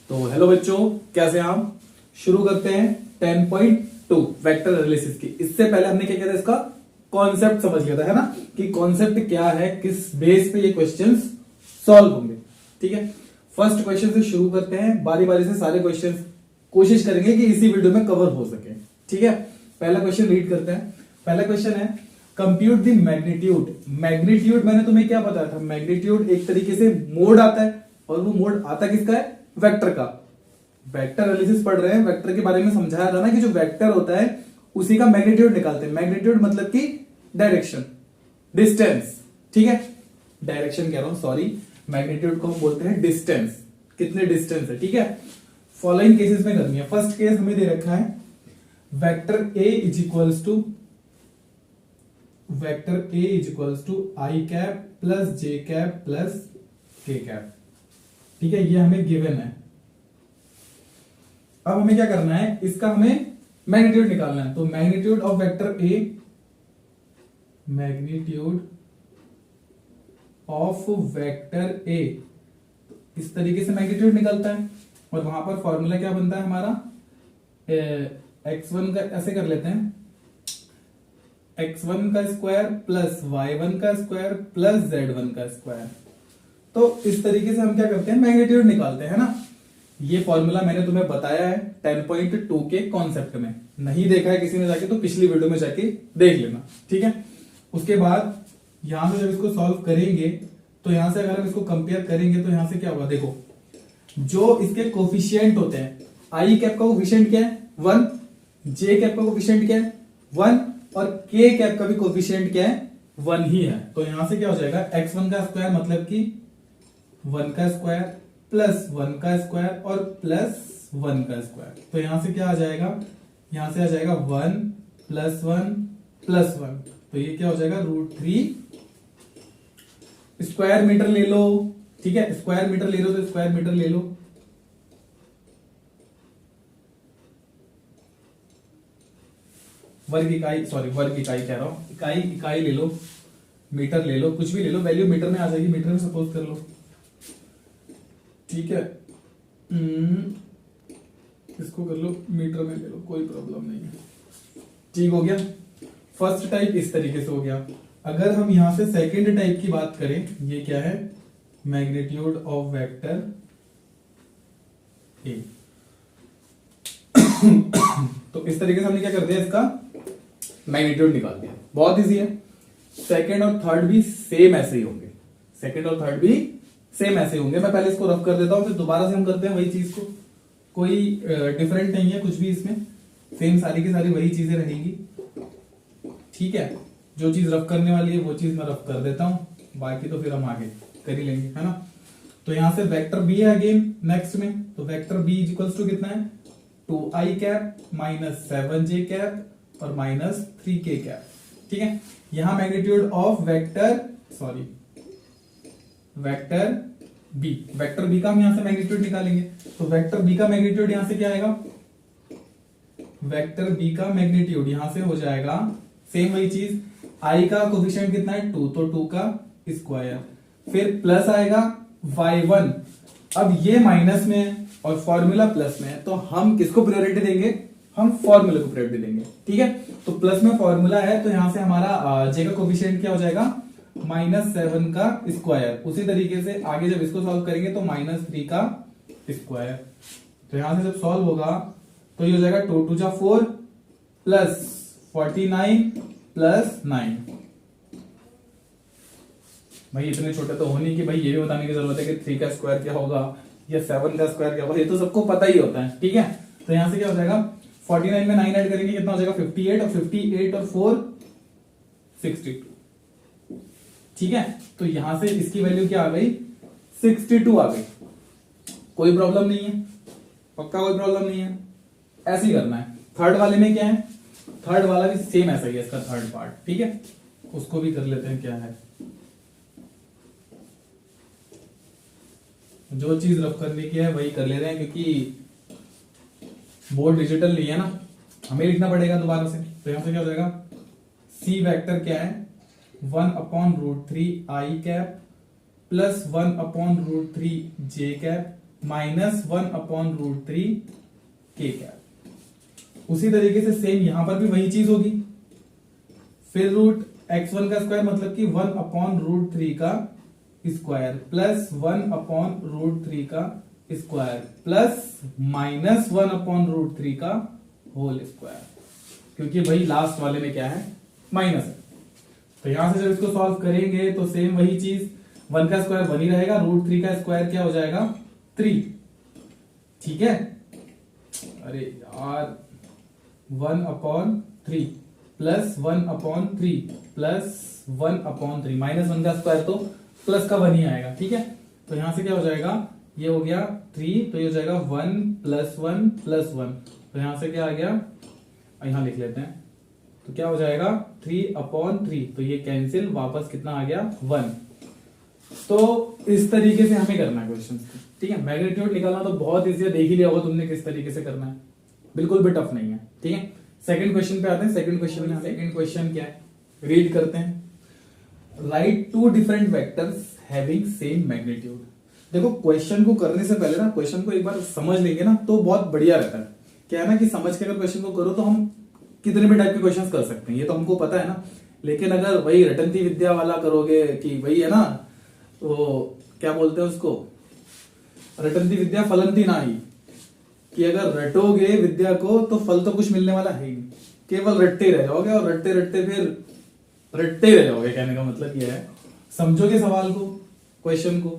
तो हेलो बच्चों, कैसे हैं आप। शुरू करते हैं 10.2 वेक्टर एनालिसिस की। इससे पहले हमने क्या किया था, इसका कॉन्सेप्ट समझ लिया था, है ना, कि कॉन्सेप्ट क्या है, किस बेस पे ये क्वेश्चंस सॉल्व होंगे। ठीक है, फर्स्ट क्वेश्चन से शुरू करते हैं, बारी बारी से सारे क्वेश्चंस कोशिश करेंगे कि इसी वीडियो में कवर हो सके। ठीक है, पहला क्वेश्चन रीड करते हैं। पहला क्वेश्चन है कंप्यूट द मैग्नीट्यूड। मैग्नीट्यूड मैंने तुम्हें क्या बताया था, मैग्नीट्यूड एक तरीके से मोड आता है, और वो मोड आता किसका है, वेक्टर का। वेक्टर एनालिसिस पढ़ रहे हैं, वेक्टर के बारे में समझाया था ना कि जो वेक्टर होता है उसी का मैग्नीट्यूड निकालते हैं। मैग्नीट्यूड मतलब कि डायरेक्शन, डिस्टेंस। ठीक है, डायरेक्शन कह रहा हूं, सॉरी, मैग्नीट्यूड को हम बोलते हैं डिस्टेंस, कितने डिस्टेंस है। ठीक है, फॉलोइंग केसेस में करनी है। फर्स्ट केस हमें दे रखा है vector A is equals to I cap plus J cap plus के कैप। ठीक है, ये हमें गिवन है। अब हमें क्या करना है, इसका हमें मैग्नीट्यूड निकालना है। तो magnitude of vector A, magnitude of vector ए, इस तरीके से मैग्नीट्यूड निकलता है। और वहां पर फॉर्मूला क्या बनता है हमारा, x1 का ऐसे कर लेते हैं, x1 का स्क्वायर प्लस y1 का स्क्वायर प्लस z1 का स्क्वायर। तो इस तरीके से हम क्या करते हैं, मैग्नीट्यूड निकालते हैं, है ना। ये फॉर्मूला मैंने तुम्हें बताया है 10.2 के कॉन्सेप्ट में। नहीं देखा है किसी ने जाके तो पिछली वीडियो में जाके देख लेना। ठीक है, उसके बाद यहां से जब इसको सॉल्व करेंगे तो यहां से अगर हम इसको कंपेयर करेंगे तो यहां से क्या होगा, देखो जो इसके कोफिशिएंट होते हैं, आई कैप का कोफिशिएंट क्या है 1, जे कैप का कोफिशिएंट क्या है 1, और के कैप का भी कोफिशिएंट क्या है 1 ही है। तो यहां से क्या हो जाएगा, x1 का स्क्वायर मतलब कि 1 का स्क्वायर प्लस 1 का स्क्वायर और प्लस 1 का स्क्वायर। तो यहां से क्या आ जाएगा, यहां से आ जाएगा 1 प्लस 1 प्लस 1। तो ये क्या हो जाएगा, √3। स्क्वायर मीटर ले लो। ठीक है, स्क्वायर मीटर ले लो तो स्क्वायर मीटर ले लो। वर्ग इकाई, सॉरी वर्ग इकाई कह रहा हूं, इकाई ले लो, मीटर ले लो, कुछ भी ले लो, वैल्यू मीटर में आ जाएगी, मीटर में सपोज कर लो। ठीक है, इसको कर लो मीटर में ले लो, कोई प्रॉब्लम नहीं है। ठीक हो गया, फर्स्ट टाइप इस तरीके से हो गया। अगर हम यहां से सेकंड टाइप की बात करें, ये क्या है, मैग्नीट्यूड ऑफ वेक्टर ए। तो इस तरीके से हमने क्या कर दिया, इसका मैग्नीट्यूड निकाल दिया। बहुत इजी है। सेकंड और थर्ड भी सेम ऐसे ही होंगे, सेकंड और थर्ड भी सेम ऐसे होंगे। मैं पहले इसको रफ कर देता हूं, फिर दोबारा से हम करते हैं वही चीज को। कोई डिफरेंट नहीं है कुछ भी इसमें, सेम सारी की सारी वही चीजें रहेंगी। ठीक है, जो चीज रफ करने वाली है वो चीज मैं रफ कर देता हूं, बाकी तो फिर हम आगे कर ही लेंगे, है ना। तो यहां से वेक्टर बी है अगेन नेक्स्ट में। तो vector B is equals to कितना है, 2i cap minus 7j cap और माइनस 3k कैप। ठीक है, यहां मैग्नीट्यूड ऑफ वेक्टर बी का हम यहां से मैग्नीट्यूड निकालेंगे। तो वेक्टर बी का मैग्नीट्यूड यहां से क्या आएगा, वेक्टर बी का मैग्नीट्यूड यहां से हो जाएगा सेम वही चीज, आई का कोफिशिएंट कितना है 2, तो 2 का स्क्वायर, फिर प्लस आएगा y1। अब ये माइनस में है और फॉर्मूला प्लस में है, तो हम किसको प्रायोरिटी देंगे, हम फॉर्मूला को प्रायोरिटी देंगे। ठीक है, तो प्लस में फॉर्मूला है तो यहां से हमारा जे का कोफिशिएंट क्या हो जाएगा, -7 का स्क्वायर। उसी तरीके से आगे जब इसको सॉल्व करेंगे तो -3 का स्क्वायर। तो यहां से जब सॉल्व होगा तो ये हो जाएगा 2 2 जा 4 प्लस 49 प्लस 9। भाई इतने छोटे तो हो नहीं कि भाई ये भी बताने की जरूरत है कि 3 का स्क्वायर क्या होगा या 7 का स्क्वायर क्या होगा, ये तो सबको पता ही होता है। ठीक है, तो यहां से क्या हो जाएगा, 49 में 9 ऐड करेंगे कितना हो जाएगा 58, और 58 और 4 62। ठीक है, तो यहां से इसकी वैल्यू क्या आ गई, 62 आ गई। कोई प्रॉब्लम नहीं है, पक्का कोई प्रॉब्लम नहीं है। ऐसे ही करना है। थर्ड वाले में क्या है, थर्ड वाला भी सेम ऐसा ही है, इसका थर्ड पार्ट। ठीक है, उसको भी कर लेते हैं, क्या है, जो चीज रफ करने की है वही कर ले रहे हैं, क्योंकि बोर्ड डिजिटल नहीं है ना, हमें लिखना पड़ेगा दोबारा से। तो यहां से क्या हो जाएगा, सी वेक्टर क्या है 1/√3 आई कैप प्लस 1/√3 जे कैप -1/√3 k कैप। उसी तरीके से सेम यहां पर भी वही चीज होगी। फिर √x1 का स्क्वायर मतलब कि 1/√3 का स्क्वायर प्लस 1/√3 का स्क्वायर प्लस -1/√3 का होल स्क्वायर, क्योंकि भाई लास्ट वाले में क्या है, माइनस है। तो यहां से जब इसको सॉल्व करेंगे तो सेम वही चीज, 1 का स्क्वायर 1 ही रहेगा, √3 का स्क्वायर क्या हो जाएगा 3। ठीक है, अरे यार 1/3 प्लस 1/3 प्लस 1/3 -1 का स्क्वायर तो प्लस का 1 ही आएगा। ठीक है, तो यहां से क्या हो जाएगा, ये हो गया 3, तो ये हो जाएगा 1 + 1 + 1, तो यहां से क्या आ गया, यहां लिख लेते हैं, तो क्या हो जाएगा 3/3, तो ये कैंसिल, वापस कितना आ गया 1। तो इस तरीके से हमें करना है क्वेश्चन। ठीक है, मैग्नीट्यूड निकालना तो बहुत इजी है, देख ही लिया होगा तुमने किस तरीके से करना है, बिल्कुल भी टफ नहीं है। ठीक है, सेकंड क्वेश्चन पे आते हैं। सेकंड क्वेश्चन क्या है, रीड करते हैं। Right 2 different vectors having same magnitude. देखो क्वेश्चन को करने से पहले ना, क्वेश्चन को एक बार समझ लेंगे ना तो बहुत बढ़िया रहता है। क्या है ना कि समझ के अगर क्वेश्चन को करो तो हम कितने भी टाइप के क्वेश्चंस कर सकते हैं, ये तो हमको पता है ना। लेकिन अगर वही रटंती विद्या वाला करोगे कि वही है ना, तो क्या बोलते हैं उसको, रटंती विद्या फलंती नाही, कि अगर रटोगे विद्या को तो फल तो कुछ मिलने वाला है ही नहीं, केवल रटते रह जाओगे और रटते रटते फिर रटते रह जाओगे। कहने का मतलब यह है, समझोगे सवाल को, क्वेश्चन को,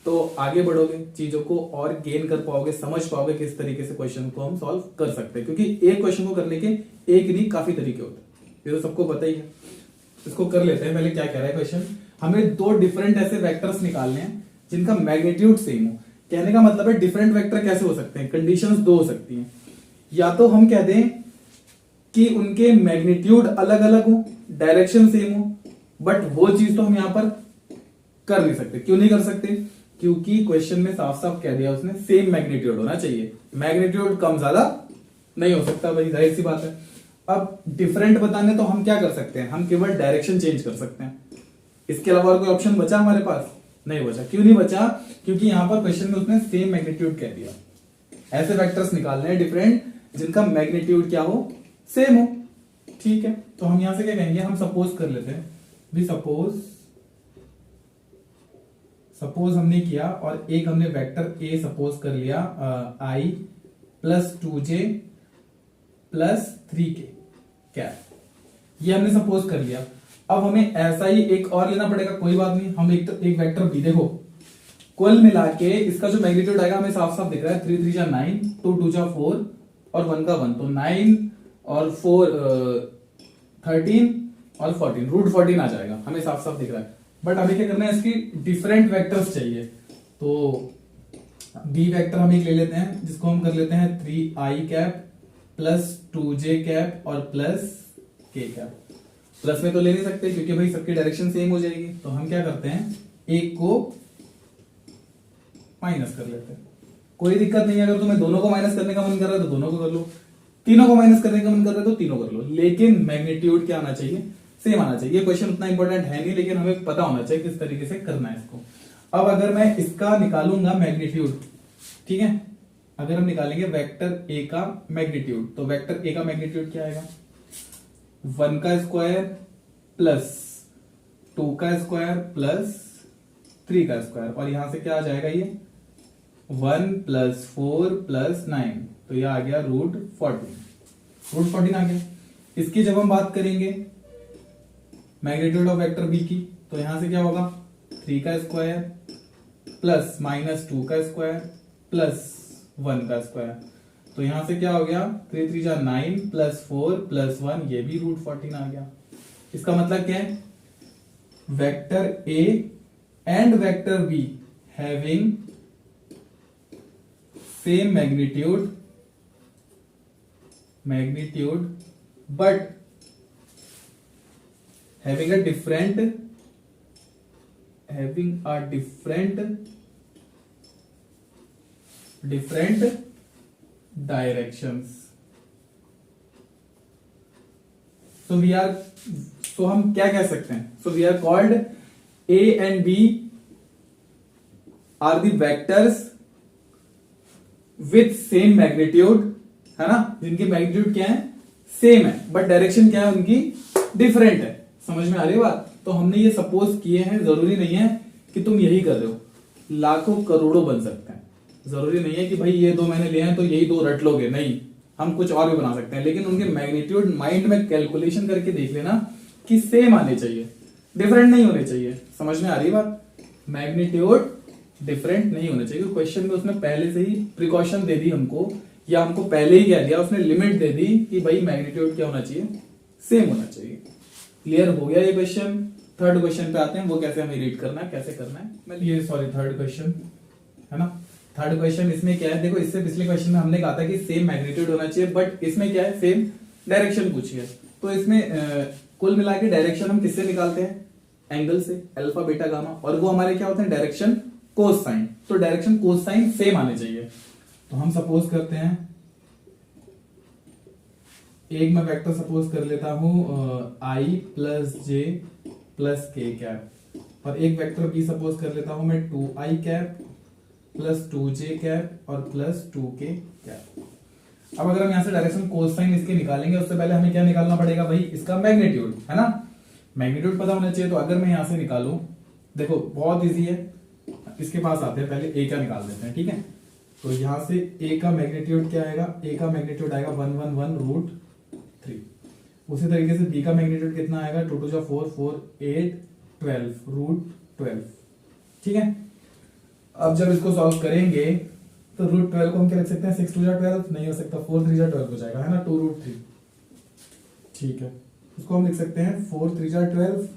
तो आगे बढ़ोगे, चीजों को और गेन कर पाओगे, समझ पाओगे किस तरीके से क्वेश्चन को हम सॉल्व कर सकते हैं। क्योंकि एक क्वेश्चन को करने के एक नहीं काफी तरीके होते हैं, ये तो सबको पता ही है। इसको कर लेते हैं। पहले क्या कह रहा है क्वेश्चन, हमें 2 डिफरेंट ऐसे वेक्टर्स निकालने हैं जिनका मैग्नीट्यूड सेम हो। कहने का मतलब है डिफरेंट वेक्टर कैसे हो सकते हैं, कंडीशंस 2 हो सकती हैं। या तो हम कह दें कि उनके मैग्नीट्यूड अलग अलग हो, डायरेक्शन सेम हो, बट वो चीज तो हम यहां पर कर नहीं सकते। क्यों नहीं कर सकते, क्योंकि क्वेश्चन में साफ साफ कह दिया उसने सेम मैग्नीट्यूड होना चाहिए, मैग्नीट्यूड कम ज्यादा नहीं हो सकता, भाई जाहिर सी बात है। अब डिफरेंट बताने तो हम क्या कर सकते हैं, हम केवल डायरेक्शन चेंज कर सकते हैं। इसके अलावा और कोई ऑप्शन बचा हमारे पास, नहीं बचा। क्यों नहीं बचा, क्योंकि यहां पर क्वेश्चन में उसने सेम मैग्नीट्यूड कह दिया। ऐसे वेक्टर्स निकालने हैं डिफरेंट जिनका मैग्नीट्यूड क्या हो, सेम हो। ठीक है, तो हम यहां से क्या कहेंगे, हम सपोज कर लेते हैं भी, सपोज हमने किया और एक हमने वेक्टर ए सपोज कर लिया i + 2j + 3k क्या, ये हमने सपोज कर लिया। अब हमें ऐसा ही एक और लेना पड़ेगा, कोई बात नहीं। हम एक वेक्टर बी, देखो कुल मिला के इसका जो मैग्नीट्यूड आएगा हमें साफ साफ दिख रहा है, 3 3 जा 9, 2 2 जा 4 और 1 का 1, तो 9 और 4 13 और 14, √14 आ जाएगा, हमें साफ साफ दिख रहा है। बट हमें क्या करना है, इसकी डिफरेंट वेक्टर्स चाहिए। तो बी वेक्टर हम एक ले लेते हैं, जिसको हम कर लेते हैं 3i कैप + 2j कैप और +k कैप। प्लस में तो ले नहीं सकते क्योंकि भाई सबकी डायरेक्शन सेम हो जाएगी, तो हम क्या करते हैं, एक को माइनस कर लेते हैं। कोई दिक्कत नहीं है, अगर तुम्हें दोनों को माइनस करने का मन कर रहा है तो दोनों को कर लो, तीनों को माइनस करने का मन कर रहा है तो तीनों कर लो, लेकिन मैग्नीट्यूड क्या आना चाहिए, सेम आना चाहिए। ये क्वेश्चन उतना इंपॉर्टेंट है नहीं, लेकिन हमें पता होना चाहिए किस तरीके से करना है इसको। अब अगर मैं इसका निकालूंगा मैग्नीट्यूड, ठीक है, अगर हम निकालेंगे वेक्टर ए का मैग्नीट्यूड, तो वेक्टर ए का मैग्नीट्यूड क्या आएगा, 1 का स्क्वायर प्लस 2 का स्क्वायर प्लस 3 का स्क्वायर, और यहां से क्या आ जाएगा, ये 1 + 4 + 9, तो ये आ गया √14 आ गया। इसकी जब हम बात करेंगे मैग्नीट्यूड ऑफ वेक्टर बी की, तो यहां से क्या होगा, 3 का स्क्वायर प्लस -2 का स्क्वायर प्लस 1 का स्क्वायर, तो यहां से क्या हो गया, 3 3 जा 9 + 4 + 1, ये भी √14 आ गया। इसका मतलब क्या है, vector A and vector be having same magnitude but having a different directions. So हम क्या कह सकते हैं, so we are called, A and B are the vectors with same magnitude, है ना, जिनकी मैग्नीट्यूड क्या है, सेम है, बट डायरेक्शन क्या है उनकी, डिफरेंट है। समझ में आ रही है बात? तो हमने ये सपोज किए हैं, जरूरी नहीं है कि तुम यही कर रहे हो, लाखों करोड़ों बन सकते हैं। जरूरी नहीं है कि भाई ये दो मैंने लिए हैं तो यही दो रट लोगे, नहीं, हम कुछ और भी बना सकते हैं, लेकिन उनके मैग्नीट्यूड माइंड में कैलकुलेशन करके देख लेना कि सेम आने चाहिए, डिफरेंट नहीं होने चाहिए। समझ में आ रही बात? मैग्नीट्यूड डिफरेंट नहीं होने चाहिए। क्वेश्चन में उसने पहले से ही प्रिकॉशन दे दी हमको, या हमको पहले ही कह दिया, उसने लिमिट दे दी कि भाई मैग्नीट्यूड क्या होना चाहिए, सेम होना चाहिए। क्लियर हो गया ये क्वेश्चन? थर्ड क्वेश्चन पे आते हैं, वो कैसे हमें रीड करना है, कैसे करना है। मैं ये सॉरी थर्ड क्वेश्चन है ना, थर्ड क्वेश्चन इसमें क्या है, देखो इससे पिछले क्वेश्चन में हमने कहा था कि सेम मैग्नीट्यूड होना चाहिए, बट इसमें क्या है, सेम डायरेक्शन पूछी है। तो इसमें कुल मिला के डायरेक्शन हम किससे निकालते हैं, एंगल से, अल्फा बीटा गामा, और वो हमारे क्या होते हैं, डायरेक्शन कोसाइन। तो डायरेक्शन कोसाइन सेम आने चाहिए। तो हम सपोज करते हैं, एक मैं वेक्टर सपोज कर लेता हूं आई प्लस जे प्लस के कैप, और एक वेक्टर बी सपोज कर लेता हूं मैं 2i cap plus 2j cap और प्लस 2k कैप। अब अगर हम यहां से डायरेक्शन कोसाइन इसके निकालेंगे, उससे पहले हमें क्या निकालना पड़ेगा भाई, इसका मैग्नीट्यूड, है ना, मैग्नीट्यूड पता होना चाहिए। तो अगर मैं यहां से निकालूं, देखो बहुत इजी है, इसके पास आते हैं, पहले ए का निकाल देते हैं, ठीक है। तो यहां से ए का मैग्नीट्यूड क्या आएगा, ए का मैग्नीट्यूड आएगा 111√3। उसी तरीके से बी का मैग्नीट्यूड कितना आएगा, 2 2 4 4 8 12√12, ठीक है। अब जब इसको सॉल्व करेंगे तो √12 को हम क्या लिख सकते हैं, 6 2 12 नहीं हो सकता, 4 3 12 हो जाएगा, है ना, 2√3, ठीक है। उसको हम लिख सकते हैं 4 3 12,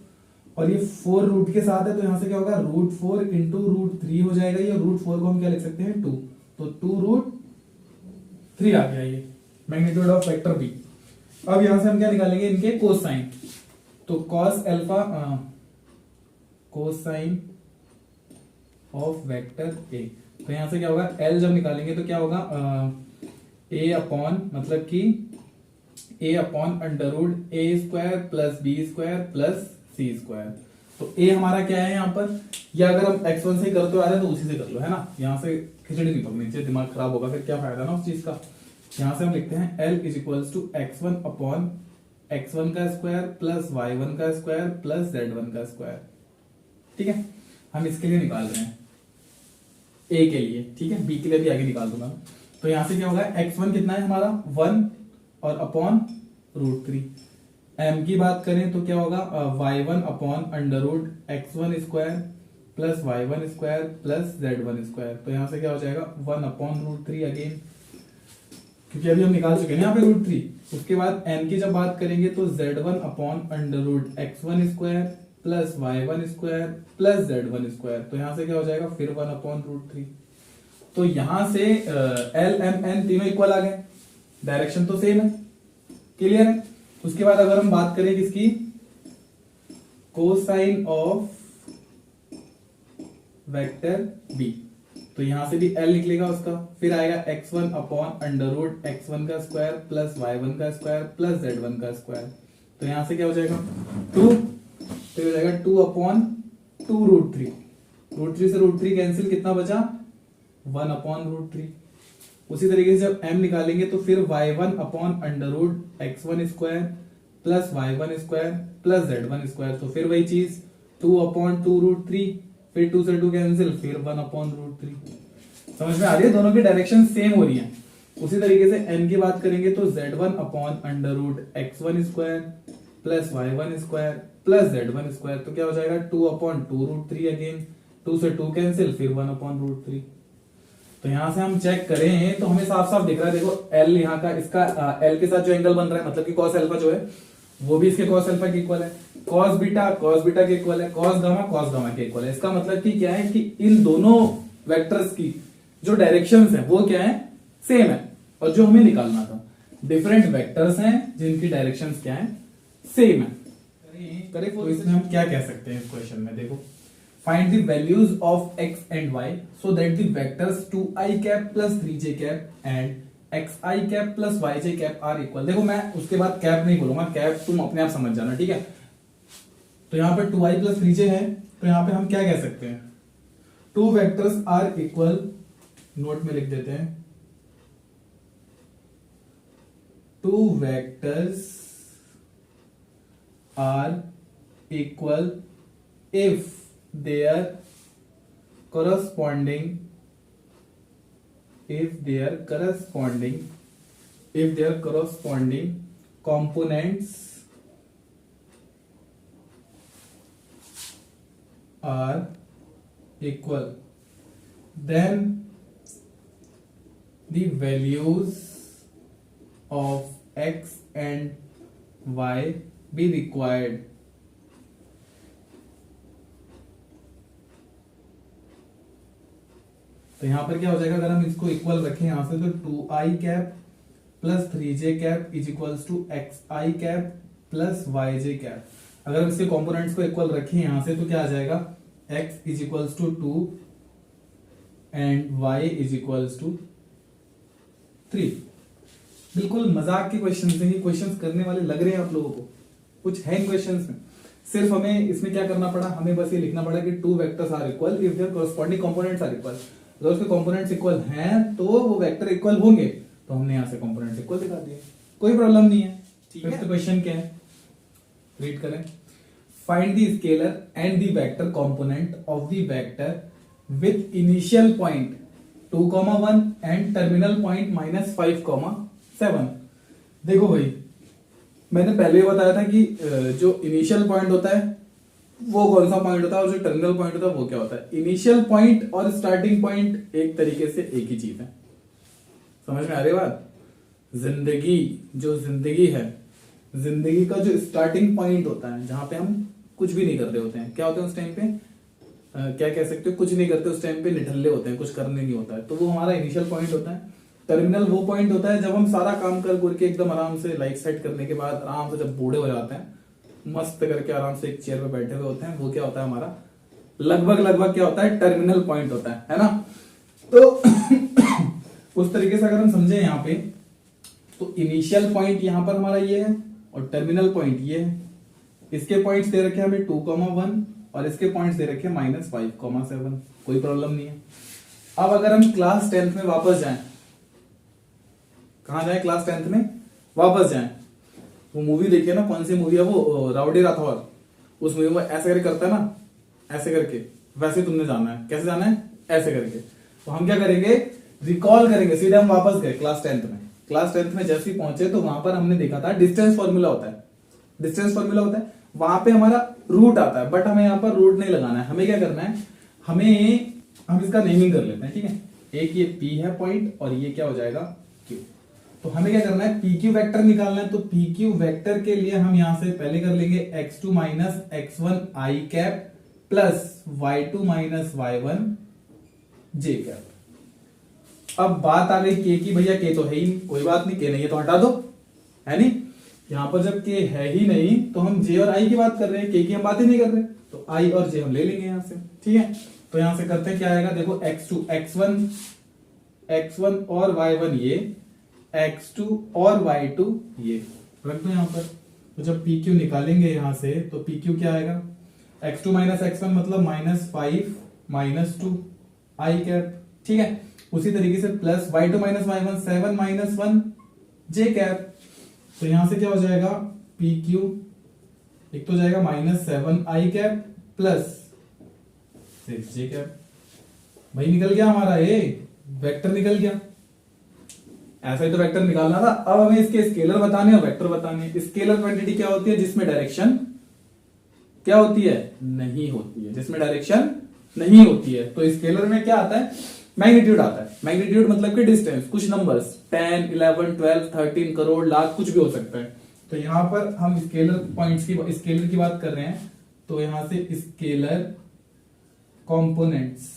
और ये 4 रूट के साथ है, तो यहां से क्या होगा, √4 इंटू √3 हो जाएगा ये, √4 को हम क्या लिख सकते हैं, 2, तो 2√3 आ गया ये मैग्नीट्यूड ऑफ वेक्टर बी। अब यहां से हम क्या निकालेंगे, इनके कोसाइन। तो cos alpha, cosine of vector ए, तो यहां से क्या होगा, एल जब निकालेंगे तो क्या होगा, ए अपॉन, मतलब कि ए upon √a² plus b² plus c²। तो a हमारा क्या है यहाँ पर, या अगर हम x1 से करते आ रहे हैं तो उसी से कर लो, है ना, यहाँ से खिचड़ी नहीं पकड़नी चाहिए, दिमाग खराब होगा, फिर क्या फायदा ना उस चीज का। यहां से हम लिखते हैं l is equals to x1 upon x1 का स्क्वायर प्लस y1 का स्क्वायर प्लस z1 का स्क्वायर, ठीक है। हम इसके लिए निकाल रहे हैं, a के लिए, ठीक है, b के लिए भी आगे निकाल दूंगा। तो यहां से क्या होगा, x1 कितना है हमारा 1 और अपॉन √3। m की बात करें तो क्या होगा, y1 upon √x1 square plus y1 square plus z1 square. तो यहां से क्या हो जाएगा, 1 अपॉन √3 अगेन, क्योंकि अभी हम निकाल चुके हैं यहाँ पे √3। उसके बाद n की जब बात करेंगे तो z1 upon √x1 square plus y1 square plus z1 square. तो यहां से क्या हो जाएगा, फिर 1 अपॉन √3। तो यहां से l m n तीनों इक्वल आ गए, डायरेक्शन तो सेम है, क्लियर है। उसके बाद अगर हम बात करें किसकी, कोसाइन ऑफ वेक्टर बी, तो यहां से भी l निकलेगा उसका, फिर आएगा x1 अपॉन √x1 का स्क्वायर प्लस y1 का स्क्वायर प्लस z1 का स्क्वायर। तो यहां से क्या हो जाएगा 2, तो हो जाएगा 2 अपॉन 2√3, √3 से √3 कैंसिल, कितना बचा 1 अपॉन √3। उसी तरीके से जब m निकालेंगे तो फिर y1 upon √x1 square plus y1 square plus z1 square. तो फिर वही चीज 2 अपॉन 2√3, फिर 2 से 2 कैंसिल, फिर 1 अपॉन √3। समझ में आ रही है, दोनों की डायरेक्शन सेम हो रही है। उसी तरीके से n की बात करेंगे तो z1 upon √x1 square plus y1 square plus z1 square. तो क्या हो जाएगा 2 अपॉन 2√3 अगेन, 2 से 2 कैंसिल, फिर 1 अपॉन √3। तो यहां से हम चेक करें तो हमें साफ साफ दिख रहा है, देखो l यहाँ का, इसका l के साथ जो एंगल बन रहा है, मतलब कि cos अल्फा जो है वो भी इसके cos अल्फा के इक्वल है, cos बीटा के इक्वल है, cos गामा के इक्वल है। इसका मतलब कि क्या है कि इन दोनों वेक्टर्स की जो डायरेक्शंस हैं वो क्या है, सेम है, और जो हमें निकालना था डिफरेंट वेक्टर्स हैं जिनकी डायरेक्शंस क्या है, सेम है। करेक्ट। तो इसमें हम क्या कह सकते हैं इस क्वेश्चन में, देखो find the values of x and y so that the vectors 2i cap plus 3j cap and xi cap plus yj cap are equal। देखो मैं उसके बाद कैप नहीं बोलूंगा, कैप तुम अपने आप समझ जाना, ठीक है। तो यहाँ पे 2i plus 3j है, तो यहाँ पे हम क्या कह सकते हैं, two vectors are equal, note में लिख देते हैं two vectors are equal if their corresponding components are equal, then the values of x and y be required. तो यहां पर क्या हो जाएगा, अगर हम इसको इक्वल रखें यहां से, तो 2i cap plus 3j cap is equals to xi cap plus yj cap. अगर हम इसके कंपोनेंट्स को इक्वल रखें यहां से, तो क्या आ जाएगा, x is equals to 2 and y is equals to 3। बिल्कुल मजाक के क्वेश्चन हैं, ये क्वेश्चन करने वाले लग रहे हैं आप लोगों को, कुछ है इन क्वेश्चन में। सिर्फ हमें इसमें क्या करना पड़ा, हमें बस ये लिखना पड़ा कि two vectors are equal if their corresponding components are equal. अगर उसके कंपोनेंट्स इक्वल हैं तो वो वेक्टर इक्वल होंगे, तो हमने यहां से कंपोनेंट्स इक्वल दिखा दिए, कोई प्रॉब्लम नहीं है। फिफ्थ क्वेश्चन क्या है, रीड करें। Find the scalar and the vector component of the vector with initial point 2,1 and terminal point -5,7। देखो भाई, मैंने पहले ही बताया था कि जो इनिशियल पॉइंट होता है वो कौन सा पॉइंट होता है और जो टर्मिनल पॉइंट होता है वो क्या होता है। इनिशियल पॉइंट और स्टार्टिंग पॉइंट एक तरीके से एक ही चीज है, समझ में आ रही बात। जिंदगी है, जिंदगी का जो स्टार्टिंग पॉइंट होता है, जहां पे हम कुछ भी नहीं कर रहे होते हैं, क्या होते हैं उस टाइम पे, क्या कह सकते हो, कुछ नहीं करते उस टाइम पे, निठल्ले होते हैं, कुछ करने नहीं होता है, तो वो हमारा इनिशियल पॉइंट होता है। टर्मिनल वो पॉइंट होता है जब हम सारा काम कर के एकदम आराम से लाइफ सेट करने के बाद आराम से जब बूढ़े हो जाते हैं, मस्त करके आराम से एक चेयर पे बैठे हुए होते हैं, वो क्या होता है हमारा लगभग क्या होता है, टर्मिनल पॉइंट होता है ना। तो उस तरीके से अगर हम समझे यहाँ पे, तो इनिशियल पॉइंट यहां पर हमारा ये है और टर्मिनल पॉइंट ये है। इसके पॉइंट्स दे रखे हैं हमें 2,1 और इसके पॉइंट्स दे रखे हैं -5,7। कोई प्रॉब्लम नहीं है। अब अगर हम क्लास 10th में वापस जाएं, कहां जाए, क्लास 10th में वापस जाएं, वो मूवी देखिए ना, कौन सी मूवी है वो, राउडी राठौर, उस मूवी में ऐसे करके करता है ना, ऐसे करके, वैसे तुमने जाना है। कैसे जाना है, ऐसे करके। तो हम क्या करेंगे, रिकॉल करेंगे, सीधे हम वापस गए क्लास 10th में। क्लास 10th में जैसे ही पहुंचे तो वहां पर हमने देखा था डिस्टेंस फॉर्मूला होता है, डिस्टेंस फॉर्मूला होता है, वहां पे हमारा रूट आता है, बट हमें यहाँ पर रूट नहीं लगाना है। हमें क्या करना है, हम इसका नेमिंग कर लेते हैं, ठीक है। एक ये P है पॉइंट और ये क्या हो जाएगा Q। तो हमें क्या करना है, PQ वेक्टर निकालना है। तो PQ वेक्टर के लिए हम यहां से पहले कर लेंगे x2 - x1 i cap plus y2 - y1 j cap. अब बात आ गई k की, भैया k तो है ही नहीं, कोई बात नहीं, k नहीं है तो हटा दो, है नहीं। यहां पर जब k है ही नहीं तो हम j और i की बात कर रहे हैं, k की हम बात ही नहीं कर रहे, तो i और j हम ले लेंगे यहां से, ठीक है। तो यहां से करते हैं, क्या आएगा, देखो x2 x1 और y1 ये, x2 और y2 ये रख दो यहां पर। तो जब PQ निकालेंगे यहां से, तो PQ क्या आएगा, x2 - x1 मतलब -5 - 2 i कैप, ठीक है। उसी तरीके से plus y2 - y1 7 - 1 j cap. तो यहां से क्या हो जाएगा, PQ एक तो जाएगा -7 i cap plus 6 j cap. भाई निकल गया हमारा, ये वेक्टर निकल गया। ऐसा ही तो वेक्टर निकालना था। अब हमें इसके स्केलर बताने और वेक्टर बताने। स्केलर क्वांटिटी क्या होती है, जिसमें डायरेक्शन क्या होती है, नहीं होती है, जिसमें डायरेक्शन नहीं होती है। तो स्केलर में क्या आता है, मैग्नीट्यूड आता है। मैग्नीट्यूड मतलब कि डिस्टेंस, कुछ नंबर्स 10, 11, 12, 13 करोड़, लाख, कुछ भी हो सकता है। तो यहां पर हम स्केलर पॉइंट्स की, स्केलर की बात कर रहे हैं, तो यहां से स्केलर कंपोनेंट्स,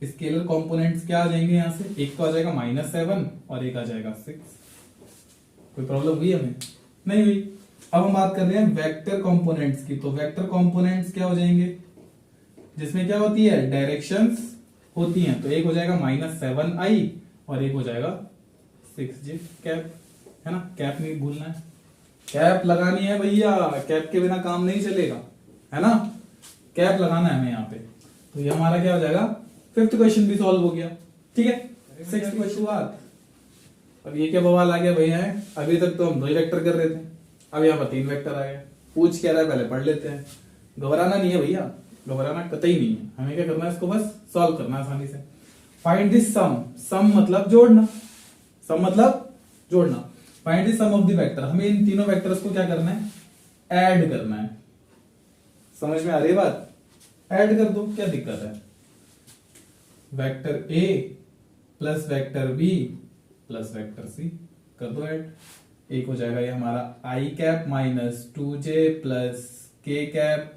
स्केलर कंपोनेंट्स क्या आ जाएंगे यहां से, एक तो आ जाएगा -7 और एक आ जाएगा 6। कोई प्रॉब्लम हुई हमें, नहीं हुई। अब हम बात कर रहे हैं वेक्टर कंपोनेंट्स की। तो वेक्टर कंपोनेंट्स क्या हो जाएंगे, जिसमें क्या होती है, डायरेक्शंस होती हैं। तो एक हो जाएगा -7i और एक हो जाएगा 6j कैप, है ना। कैप नहीं भूलना है, कैप लगानी है भैया, कैप के बिना काम नहीं चलेगा, है ना। कैप लगाना है हमें यहाँ पे। तो ये हमारा क्या हो जाएगा, फिफ्थ क्वेश्चन भी सॉल्व हो गया, ठीक है। सिक्स्थ क्वेश्चन बात, अब ये क्या बवाल आ गया भैया है, अभी तक तो हम 2 वेक्टर कर रहे थे, अब यहाँ पर 3 वेक्टर आ गया। पूछ क्या रहा है पहले पढ़ लेते हैं। घबराना नहीं है भैया, घबराना कतई नहीं है। हमें क्या करना है, इसको बस सॉल्व करना है आसानी से। फाइंड दिस सम, सम मतलब जोड़ना, सम मतलब जोड़ना। Find this sum of the vector, हमें इन तीनों वेक्टर्स को क्या करना है, ऐड करना है। समझ में आ रही है बात? ऐड कर दो, क्या दिक्कत है। Vector A plus vector B plus vector C कर दो ऐड। एक हो जाएगा ये हमारा i cap minus 2j plus के कैप,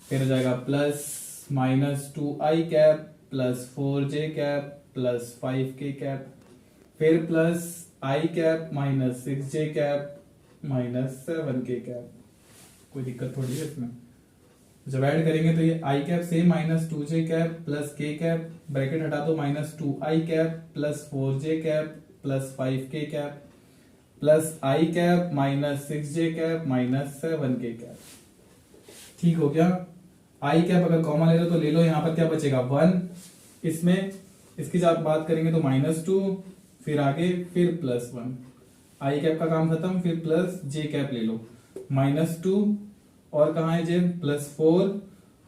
फिर हो जाएगा plus minus 2i cap plus 4j cap plus 5k cap, फिर plus i cap minus 6j cap minus 7k cap. कोई दिक्कत थोड़ी है इसमें। जब ऐड करेंगे तो ये i कैप से minus 2j cap plus k cap, bracket हटा दो, minus 2i cap plus 4j cap plus 5k cap plus i cap minus 6j cap minus 7k cap. ठीक हो गया। i कैप अगर कॉमन ले लो तो ले लो, यहाँ पर क्या बचेगा 1, इसमें इसकी जब बात करेंगे तो -2, फिर आगे फिर +1। i कैप का काम खत्म, फिर प्लस j कैप ले लो, -2 और कहाँ है j, +4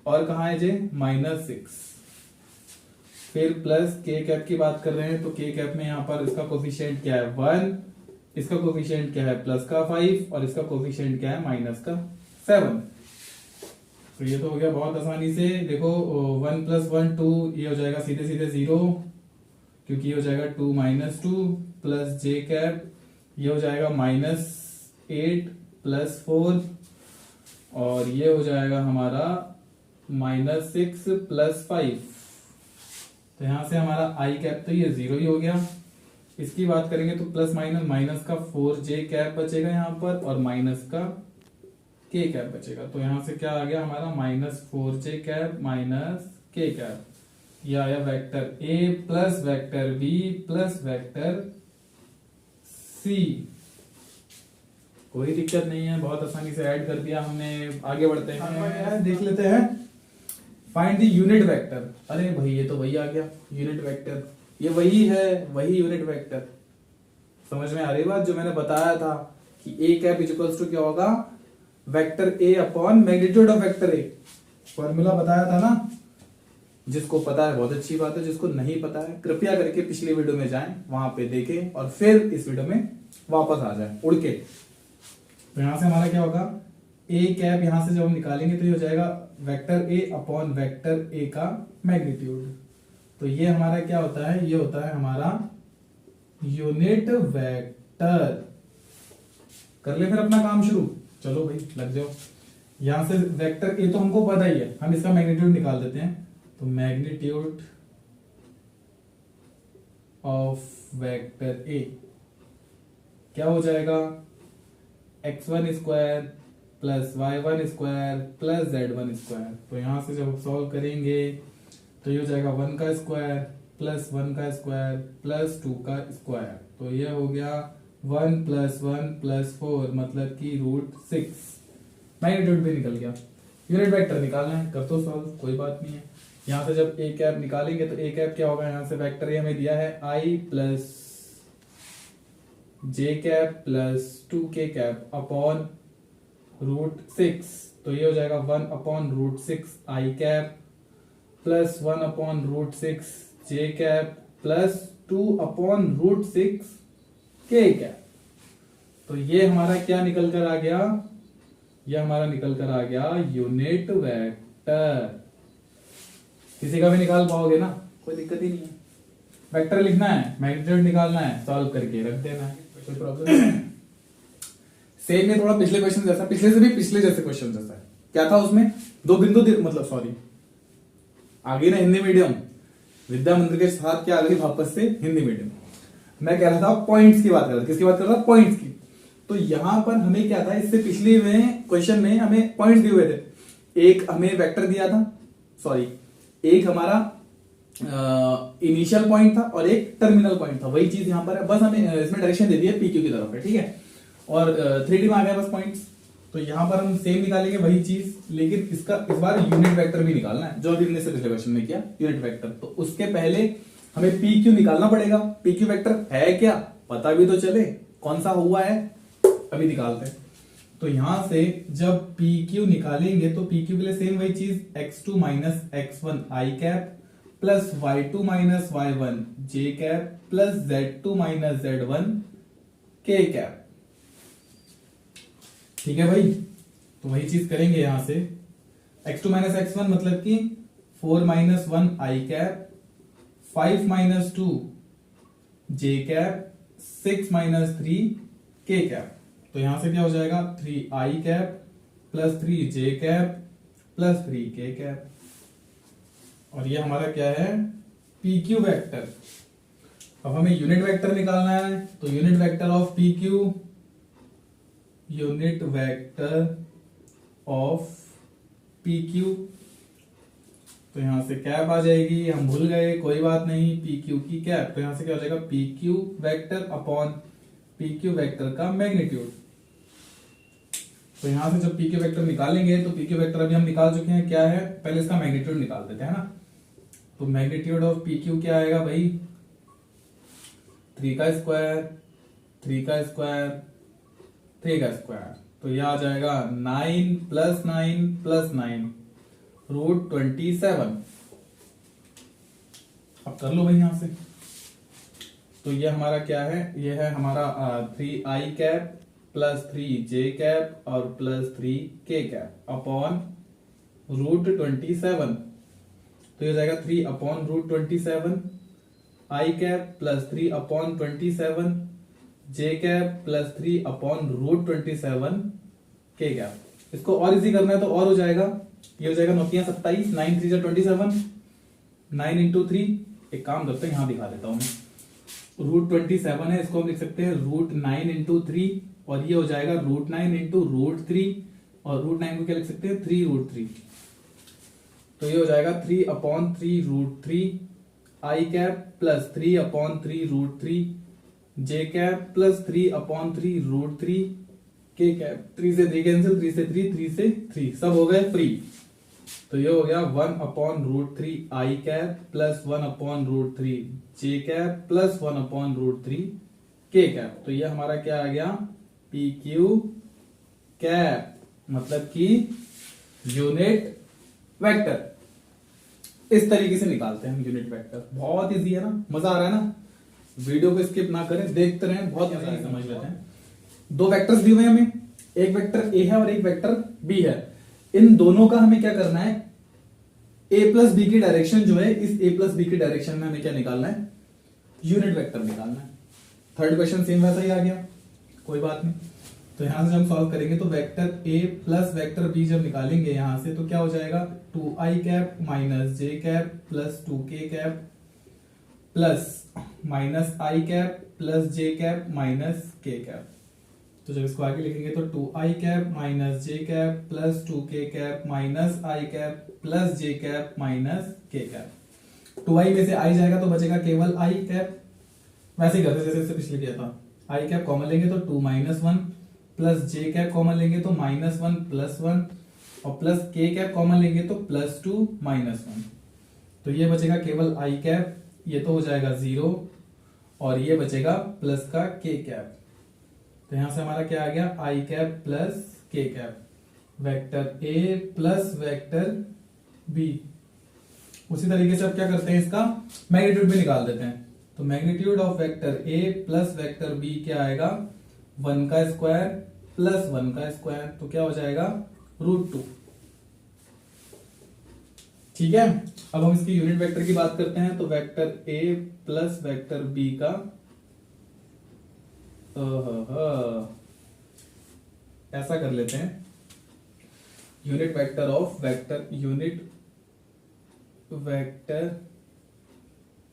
और कहाँ है j, -6। फिर प्लस k कैप की बात कर रहे हैं तो k कैप में यहाँ पर इसका कोफिशिएंट क्या है 1, इसका कोफिशिएंट क्या है प्लस का 5 और इसका कोफिशिएंट क्या है माइनस का 7। तो ये तो हो गया बहुत आसानी से। देखो 1 + 1 2, ये हो जाएगा सीधे सीधे 0, क्योंकि ये हो जाएगा 2 - 2 प्लस j कैप, ये हो जाएगा -8 + 4 और ये हो जाएगा हमारा -6 + 5। तो यहां से हमारा i कैप तो ये 0 ही हो गया। इसकी बात करेंगे तो प्लस माइनस का 4j कैप बचेगा यहाँ पर और माइनस का k कैप बचेगा। तो यहां से क्या आ गया हमारा -4j cap minus k cap. ये आया vector a plus vector b plus vector c। कोई दिक्कत नहीं है, बहुत आसानी से ऐड कर दिया हमने। आगे बढ़ते हैं, देख लेते हैं। Find the unit vector. अरे भाई ये तो वही आ गया यूनिट वेक्टर, ये वही है, वही यूनिट वेक्टर। समझ में आ रही बात? जो मैंने बताया था कि a कैप इक्वल्स टू क्या होगा, vector a upon magnitude of vector a। Formula बताया था ना, जिसको पता है बहुत अच्छी बात है, जिसको नहीं पता है कृपया करके पिछली वीडियो में जाएं, वहां पे देखें और फिर इस वीडियो में वापस आ जाए उड़ के। तो यहां से हमारा क्या होगा, a कैप यहां से जब हम निकालेंगे तो ये हो जाएगा vector a upon vector a का मैग्नीट्यूड। तो ये हमारा क्या होता है, ये होता है हमारा यूनिट वेक्टर। कर ले फिर अपना काम शुरू, चलो भाई लग जाओ। यहां से वेक्टर a तो हमको पता ही है, हम इसका मैग्नीट्यूड निकाल देते हैं। तो मैग्नीट्यूड ऑफ वेक्टर a क्या हो जाएगा, x1 square plus y1 square plus z1 square. तो यहां से जब सॉल्व करेंगे तो ये हो जाएगा 1 का स्क्वायर प्लस 1 का स्क्वायर प्लस 2 का स्क्वायर। तो ये हो गया 1 + 1 + 4 मतलब कि √6। मैग्नीट्यूड भी निकल गया। यूनिट वेक्टर निकालना है, कर तो सॉल्व, कोई बात नहीं है। यहां से जब a कैप निकालेंगे तो a कैप क्या होगा, यहां से वेक्टर a हमें दिया है i plus j cap plus 2k cap upon √6। तो ये हो जाएगा 1 upon √6 i cap plus 1 upon √6 j cap plus 2 upon √6 k cap. तो ये हमारा क्या निकल कर आ गया, ये हमारा निकल कर आ गया यूनिट वेक्टर। किसी का भी निकाल पाओगे ना, कोई दिक्कत ही नहीं है। वेक्टर लिखना है, मैग्नीट्यूड निकालना है, सॉल्व करके रख देना है, कोई प्रॉब्लम नहीं है। सेम है थोड़ा पिछले क्वेश्चन जैसा, पिछले से भी पिछले जैसे क्वेश्चन जैसा है। क्या था उसमें, 2 बिंदु मतलब सॉरी आ गई ना हिंदी मीडियम, विद्या मंदिर के साथ क्या आ गई वापस से हिंदी मीडियम। मैं कह रहा था पॉइंट्स की बात कर रहा था, किसकी बात कर रहा था, पॉइंट्स की। तो यहां पर हमें क्या था, इससे पिछले में क्वेश्चन में हमें पॉइंट्स दिए हुए थे। एक हमें वेक्टर दिया था, सॉरी एक हमारा इनिशियल पॉइंट था और एक टर्मिनल पॉइंट था। वही चीज यहां पर है, बस हमें इसमें डायरेक्शन दे दी है PQ की तरफ है, ठीक है। और 3D में आ गया बस पॉइंट्स। तो यहां पर हम सेम निकालेंगे वही चीज, लेकिन इसका इस बार यूनिट वेक्टर भी निकालना है, जो अभी हमने पिछले क्वेश्चन में किया यूनिट वेक्टर। तो उसके पहले हमें PQ निकालना पड़ेगा। PQ वेक्टर है क्या, पता भी तो चले कौन सा हुआ है। अभी निकालते हैं। तो यहां से जब पी क्यू निकालेंगे तो पी क्यू के लिए सेम वही चीज x2 minus x1 i cap plus y2 minus y1 j cap plus z2 minus z1 k cap. ठीक है भाई, तो वही चीज करेंगे यहां से। x2 माइनस x1 मतलब कि 4 माइनस 1 आई कैप 5 माइनस 2 जे कैप 6 माइनस 3 के कैप। तो यहां से क्या हो जाएगा 3 आई कैप प्लस 3 जे कैप प्लस 3 के कैप। और ये हमारा क्या है पी क्यू वैक्टर। अब हमें यूनिट वेक्टर निकालना है, तो unit vector of P Q, unit vector of P Q, तो यहां से कैप आ जाएगी, हम भूल गए कोई बात नहीं, पी क्यू की कैप। तो यहां से क्या हो जाएगा P Q vector upon P Q vector का मैग्नीट्यूड। तो यहां से जब पी क्यू वैक्टर निकालेंगे तो पी क्यू वैक्टर अभी हम निकाल चुके हैं, क्या है पहले इसका मैग्नीट्यूड निकाल देते हैं ना। तो मैग्नीट्यूड ऑफ पी क्यू क्या आएगा भाई 3 का स्क्वायर 3 का स्क्वायर 3 का स्क्वायर। तो यह आ जाएगा 9 प्लस 9 प्लस 9 रूट 27। अब कर लो भाई यहां से। तो यह हमारा क्या है, यह है हमारा 3 आई कैप प्लस 3 जे कैप और प्लस 3 के कैप अपॉन रूट 27। तो यह हो जाएगा 3 अपॉन रूट 27 आई कैप प्लस 3 अपॉन 27 जे कैप प्लस 3 अपॉन रूट 27 के कैप। इसको और इजी करना है तो और हो जाएगा, ये हो जाएगा 9 3 27 9 3 27 9 इंटू 3। एक काम करते हैं यहां दिखा देता हूं मैं। रूट 27 है, इसको हम लिख सकते हैं रूट 9 इंटू 3 और ये हो जाएगा रूट 9 इंटू रूट 3 और रूट 9 को क्या लिख सकते हैं 3 रूट 3। तो ये हो जाएगा 3 अपॉन 3 रूट 3 आई कैप प्लस 3 अपॉन 3 रूट 3 जे कैप प्लस 3 अपॉन 3 रूट 3 के कैप। 3 से 3 कैंसिल, 3 से 3 3 से 3 सब हो गए फ्री। तो ये हो गया 1 अपॉन रूट 3 आई कैप प्लस 1 अपॉन रूट 3 जे कैप प्लस 1 अपॉन रूट 3 के कैप। तो ये हमारा क्या आ गया पी क्यू कैप, मतलब कि यूनिट वेक्टर। इस तरीके से निकालते हैं हम यूनिट वेक्टर। बहुत इजी है ना, मजा आ रहा है ना। वीडियो को स्किप ना करें, देखते रहें, बहुत इजी समझ लेते हैं। दो वेक्टर्स दिए हुए हैं हमें, एक वेक्टर ए है और एक वेक्टर बी है। इन दोनों का हमें क्या करना है ए प्लस बी की डायरेक्शन जो है, इस ए प्लस बी की डायरेक्शन में हमें क्या निकालना है यूनिट वेक्टर निकालना है। थर्ड क्वेश्चन सेम वैसा ही आ गया, कोई बात नहीं। तो यहां से हम सॉल्व करेंगे तो vector A plus vector B जब निकालेंगे यहां से तो क्या हो जाएगा 2 I cap minus J cap plus 2 K cap plus minus I cap plus J cap minus K cap. तो जब इसको आगे लिखेंगे तो 2 I cap minus J cap plus 2 K cap minus I cap plus J cap minus K cap. 2 I में से आई जाएगा तो बचेगा केवल आई कैप। वैसे ही करते जैसे पिछले किया था। आई कैप कॉमन लेंगे तो 2 minus 1 plus J cap common लेंगे तो माइनस 1 प्लस 1 और प्लस के कैप कॉमन लेंगे तो प्लस 2 माइनस 1। तो ये बचेगा केवल आई कैप, ये तो हो जाएगा 0 और ये बचेगा प्लस का के कैप। तो यहां से हमारा क्या आ गया आई कैप प्लस के cap vector A plus vector B. उसी तरीके से अब क्या करते हैं इसका मैग्नीट्यूड भी निकाल देते हैं। तो magnitude of vector A plus vector B क्या आएगा 1 का स्क्वायर प्लस 1 का स्क्वायर। तो क्या हो जाएगा रूट 2। ठीक है, अब हम इसकी यूनिट वेक्टर की बात करते हैं। तो vector A plus vector B का ऐसा कर लेते हैं unit vector of vector unit vector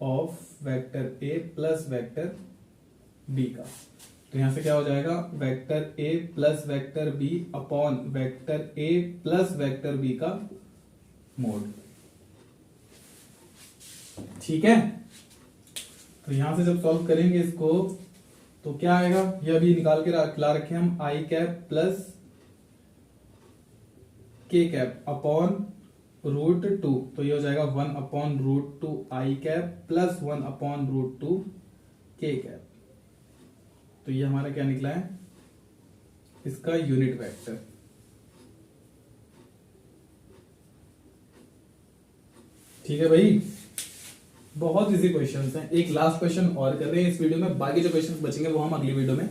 of vector A plus vector B का। तो यहां से क्या हो जाएगा vector A plus vector B upon vector A plus vector B का मोड। ठीक है, तो यहां से जब सॉल्व करेंगे इसको तो क्या आएगा, ये अभी निकाल के ला रखे हम आई कैप प्लस के कैप अपॉन रूट 2। तो ये हो जाएगा 1 upon root 2 I cap plus 1 upon root 2 K cap. तो ये हमारा क्या निकला है, इसका यूनिट वेक्टर। ठीक है भाई, बहुत इजी क्वेश्चंस हैं। एक लास्ट क्वेश्चन और कर रहे हैं इस वीडियो में, बाकी जो क्वेश्चंस बचेंगे वो हम अगली वीडियो में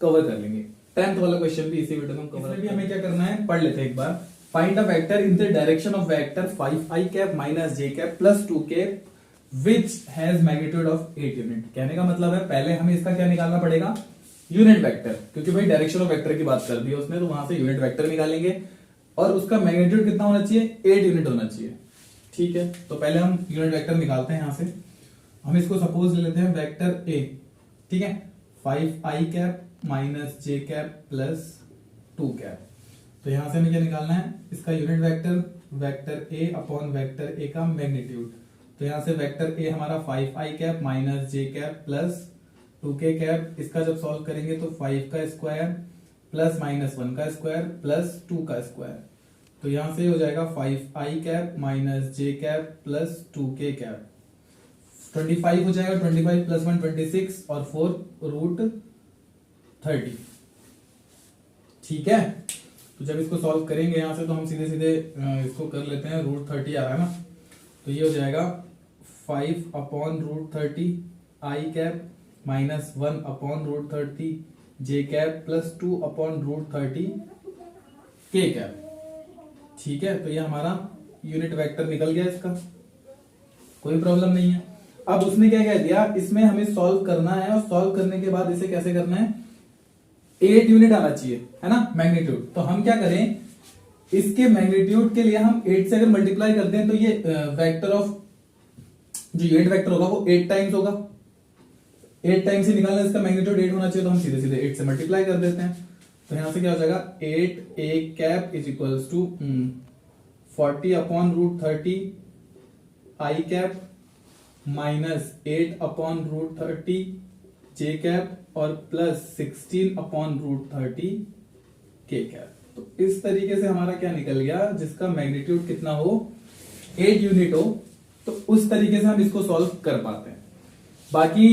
कवर कर लेंगे। 10th वाला क्वेश्चन भी इसी वीडियो में कवर भी हमें क्या करना है, पढ़ लेते हैं एक बार। Find the vector in the direction of vector 5i cap minus j cap plus 2 cap which has magnitude of 8 unit. कहने का मतलब है पहले हमें इसका क्या निकालना पड़ेगा, यूनिट वेक्टर, क्योंकि भाई डायरेक्शन ऑफ वेक्टर की बात कर दी है उसने, तो वहां से यूनिट वेक्टर निकालेंगे और उसका मैग्नीट्यूड कितना होना चाहिए, 8 यूनिट होना चाहिए। ठीक है, तो पहले हम यूनिट वेक्टर निकालते हैं। यहां से हम इसको सपोज ले लेते हैं वेक्टर ए। ठीक है, 5i cap minus j cap plus 2 cap. तो यहां से हमें क्या निकालना है, इसका unit vector, vector A upon vector ए का मैग्नीट्यूड। तो यहां से वेक्टर ए हमारा 5i cap minus j cap plus 2k cap. इसका जब सॉल्व करेंगे तो 5 का स्क्वायर प्लस माइनस 1 का स्क्वायर प्लस 2 का स्क्वायर। तो यहां से हो जाएगा 5i cap minus j cap plus 2k cap. 25 हो जाएगा, 25 प्लस 1 26 और 4 रूट 30। ठीक है, तो जब इसको सॉल्व करेंगे यहां से तो हम सीधे सीधे इसको कर लेते हैं, रूट 30 आ रहा है ना, तो ये हो जाएगा 5 upon root 30 I cap minus 1 upon root 30 J cap plus 2 upon root 30 K cap. ठीक है, तो ये हमारा यूनिट वेक्टर निकल गया इसका, कोई प्रॉब्लम नहीं है। अब उसने क्या कह दिया, इसमें हमें सॉल्व करना है और सॉल्व करने के बाद इसे कैसे करना है, 8 यूनिट आना चाहिए, है ना, मैग्नीट्यूड। तो हम क्या करें, इसके मैग्नीट्यूड के लिए हम 8 से अगर मल्टीप्लाई करते हैं तो ये वेक्टर ऑफ जो यूनिट वेक्टर होगा वो 8 टाइम्स होगा। 8 टाइम्स ही निकालना, इसका मैग्नीट्यूड 8 होना चाहिए, तो हम सीधे सीधे 8 से मल्टीप्लाई कर देते हैं। तो यहां से क्या हो जाएगा, 8 a cap is equals to 40 upon root 30 I cap minus 8 upon root 30 J cap और plus 16 upon root 30 K cap. तो इस तरीके से हमारा क्या निकल गया, जिसका मैग्नीट्यूड कितना हो, 8 यूनिट हो, तो उस तरीके से हम इसको सॉल्व कर पाते हैं। बाकी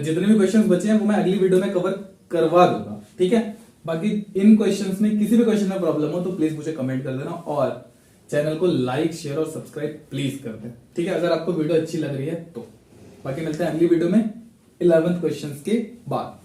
जितने भी क्वेश्चंस बचे हैं वो मैं अगली वीडियो में कवर करवा दूंगा। ठीक है, बाकी इन क्वेश्चंस में किसी भी क्वेश्चन में प्रॉब्लम हो तो प्लीज मुझे कमेंट कर देना और चैनल को लाइक शेयर और सब्सक्राइब प्लीज कर दें। ठीक है, अगर आपको वीडियो अच्छी लग रही है तो। बाकी मिलते हैं अगली वीडियो में 11th क्वेश्चंस के बाद।